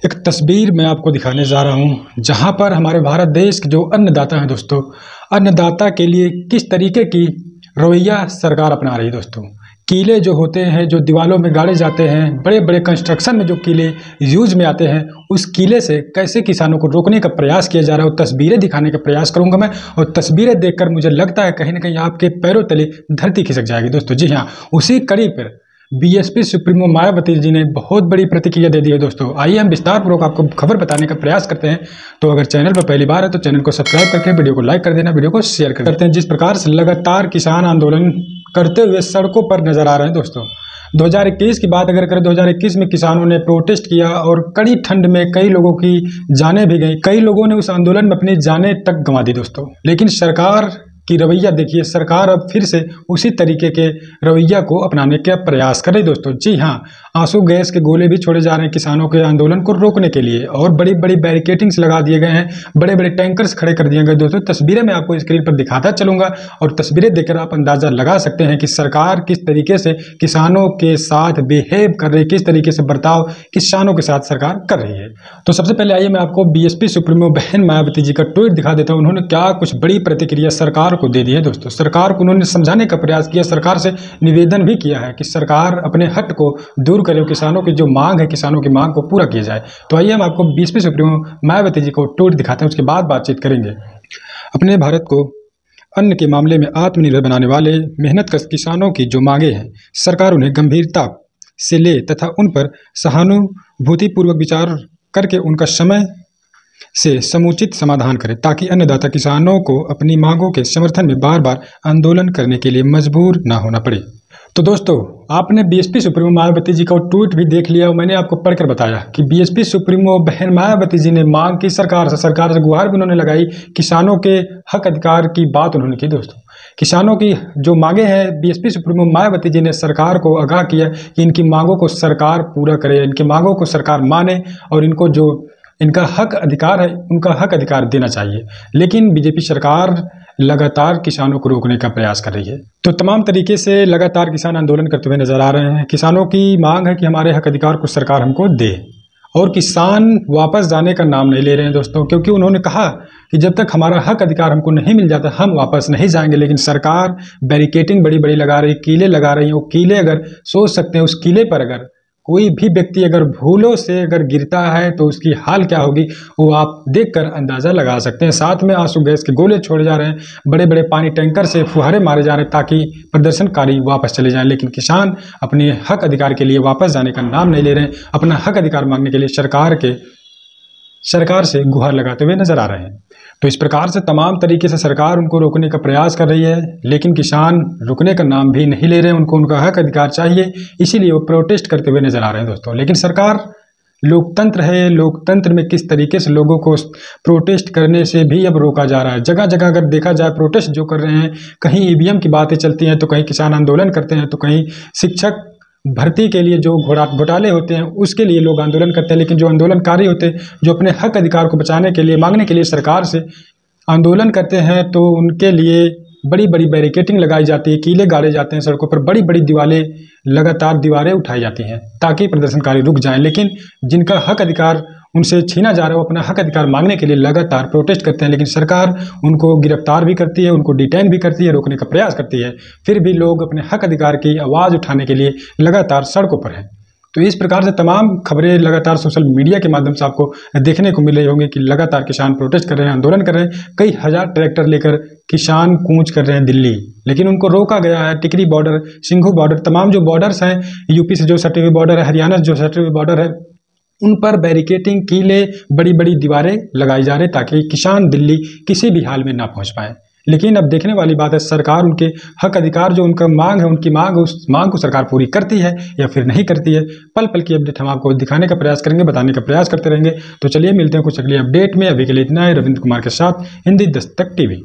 एक तस्वीर मैं आपको दिखाने जा रहा हूं, जहां पर हमारे भारत देश के जो अन्नदाता हैं दोस्तों, अन्नदाता के लिए किस तरीके की रवैया सरकार अपना रही है दोस्तों। किले जो होते हैं, जो दीवारों में गाड़े जाते हैं, बड़े बड़े कंस्ट्रक्शन में जो किले यूज में आते हैं, उस किले से कैसे किसानों को रोकने का प्रयास किया जा रहा है, वो तस्वीरें दिखाने का प्रयास करूंगा मैं। और तस्वीरें देखकर मुझे लगता है कहीं ना कहीं आपके पैरों तले धरती खिसक जाएगी दोस्तों। जी हाँ, उसी कड़ी पर बीएसपी सुप्रीमो मायावती जी ने बहुत बड़ी प्रतिक्रिया दे दी है दोस्तों। आइए हम विस्तारपूर्वक आपको खबर बताने का प्रयास करते हैं। तो अगर चैनल पर पहली बार है तो चैनल को सब्सक्राइब करके वीडियो को लाइक कर देना, वीडियो को शेयर करते हैं। जिस प्रकार से लगातार किसान आंदोलन करते हुए सड़कों पर नजर आ रहे हैं दोस्तों। 2021 की बात अगर करें, 2021 में किसानों ने प्रोटेस्ट किया और कड़ी ठंड में कई लोगों की जानें भी गई, कई लोगों ने उस आंदोलन में अपनी जानें तक गंवा दी दोस्तों। लेकिन सरकार की रवैया देखिए, सरकार अब फिर से उसी तरीके के रवैया को अपनाने का प्रयास कर रही दोस्तों। जी हाँ, आंसू गैस के गोले भी छोड़े जा रहे हैं किसानों के आंदोलन को रोकने के लिए, और बड़ी बड़ी बैरिकेडिंग्स लगा दिए गए हैं, बड़े बड़े टैंकर्स खड़े कर दिए गए दोस्तों। तस्वीरें मैं आपको स्क्रीन पर दिखाता चलूंगा और तस्वीरें देखकर आप अंदाजा लगा सकते हैं कि सरकार किस तरीके से किसानों के साथ बिहेव कर रही है, किस तरीके से बर्ताव किसानों के साथ सरकार कर रही है। तो सबसे पहले आइए मैं आपको बीएसपी सुप्रीमो बहन मायावती जी का ट्वीट दिखा देता हूं। उन्होंने क्या कुछ बड़ी प्रतिक्रिया सरकार को दे दी है दोस्तों। सरकार को उन्होंने समझाने का प्रयास किया, सरकार से निवेदन भी किया है कि सरकार अपने हट को दूर करे, किसानों की जो मांग है, किसानों की मांग को पूरा किया जाए। तो आइए हम आपको बीएसपी सुप्रीमो मायावती जी को ट्वीट दिखाते हैं, उसके बाद बातचीत करेंगे। अपने भारत को अन्न के मामले में आत्मनिर्भर बनाने वाले मेहनतकश किसानों की जो मांगे हैं, सरकार उन्हें गंभीरता से ले तथा उन पर सहानुभूतिपूर्वक विचार करके उनका समय से समुचित समाधान करें, ताकि अन्नदाता किसानों को अपनी मांगों के समर्थन में बार बार आंदोलन करने के लिए मजबूर ना होना पड़े। तो दोस्तों, आपने बीएसपी सुप्रीमो मायावती जी का ट्वीट भी देख लिया और मैंने आपको पढ़कर बताया कि बीएसपी सुप्रीमो बहन मायावती जी ने मांग की सरकार से गुहार भी उन्होंने लगाई, किसानों के हक अधिकार की बात उन्होंने की दोस्तों। किसानों की जो मांगे हैं, बीएसपी सुप्रीमो मायावती जी ने सरकार को आगाह किया कि इनकी मांगों को सरकार पूरा करे, इनकी मांगों को सरकार माने और इनको जो इनका हक अधिकार है, उनका हक अधिकार देना चाहिए। लेकिन बीजेपी सरकार लगातार किसानों को रोकने का प्रयास कर रही है। तो तमाम तरीके से लगातार किसान आंदोलन करते हुए नजर आ रहे हैं। किसानों की मांग है कि हमारे हक अधिकार को सरकार हमको दे, और किसान वापस जाने का नाम नहीं ले रहे हैं दोस्तों, क्योंकि उन्होंने कहा कि जब तक हमारा हक अधिकार हमको नहीं मिल जाता हम वापस नहीं जाएंगे। लेकिन सरकार बैरिकेडिंग बड़ी बड़ी लगा रही, कीले लगा रही है। वो कीले, अगर सोच सकते हैं, उस कीले पर अगर कोई भी व्यक्ति अगर भूलों से अगर गिरता है तो उसकी हाल क्या होगी, वो आप देखकर अंदाज़ा लगा सकते हैं। साथ में आंसू गैस के गोले छोड़े जा रहे हैं, बड़े बड़े पानी टैंकर से फुहारे मारे जा रहे हैं ताकि प्रदर्शनकारी वापस चले जाएं। लेकिन किसान अपने हक अधिकार के लिए वापस जाने का नाम नहीं ले रहे हैं। अपना हक अधिकार मांगने के लिए सरकार से गुहार लगाते हुए नजर आ रहे हैं। तो इस प्रकार से तमाम तरीके से सरकार उनको रोकने का प्रयास कर रही है, लेकिन किसान रुकने का नाम भी नहीं ले रहे हैं। उनको उनका हक अधिकार चाहिए, इसीलिए वो प्रोटेस्ट करते हुए नजर आ रहे हैं दोस्तों। लेकिन सरकार लोकतंत्र है, लोकतंत्र में किस तरीके से लोगों को प्रोटेस्ट करने से भी अब रोका जा रहा है। जगह जगह अगर देखा जाए, प्रोटेस्ट जो कर रहे हैं, कहीं ईवीएम की बातें चलती हैं तो कहीं किसान आंदोलन करते हैं, तो कहीं शिक्षक भर्ती के लिए जो घोटाले होते हैं उसके लिए लोग आंदोलन करते हैं। लेकिन जो आंदोलनकारी होते हैं, जो अपने हक अधिकार को बचाने के लिए, मांगने के लिए सरकार से आंदोलन करते हैं, तो उनके लिए बड़ी बड़ी बैरिकेडिंग लगाई जाती है, कीले गाड़े जाते हैं सड़कों पर, बड़ी बड़ी लगातार दीवारें उठाई जाती हैं ताकि प्रदर्शनकारी रुक जाएं। लेकिन जिनका हक अधिकार उनसे छीना जा रहा है, वो अपना हक अधिकार मांगने के लिए लगातार प्रोटेस्ट करते हैं। लेकिन सरकार उनको गिरफ्तार भी करती है, उनको डिटेन भी करती है, रोकने का प्रयास करती है। फिर भी लोग अपने हक अधिकार की आवाज़ उठाने के लिए लगातार सड़कों पर हैं। तो इस प्रकार से तमाम खबरें लगातार सोशल मीडिया के माध्यम से आपको देखने को मिल रही होंगी कि लगातार किसान प्रोटेस्ट कर रहे हैं, आंदोलन कर रहे हैं। कई हजार ट्रैक्टर लेकर किसान कूच कर रहे हैं दिल्ली, लेकिन उनको रोका गया है। टिकरी बॉर्डर, सिंघू बॉर्डर, तमाम जो बॉर्डर्स हैं, यूपी से जो सटे हुए बॉर्डर है, हरियाणा से जो सटे हुए बॉर्डर है, उन पर बैरिकेडिंग, कीले, बड़ी बड़ी दीवारें लगाई जा रही ताकि किसान दिल्ली किसी भी हाल में ना पहुंच पाए। लेकिन अब देखने वाली बात है, सरकार उनके हक अधिकार, जो उनका मांग है, उनकी मांग, उस मांग को सरकार पूरी करती है या फिर नहीं करती है। पल पल की अपडेट हम आपको दिखाने का प्रयास करेंगे, बताने का प्रयास करते रहेंगे। तो चलिए मिलते हैं कुछ अगली अपडेट में। अभी के लिए इतना है। रविंद्र कुमार के साथ हिंदी दस्तक टीवी।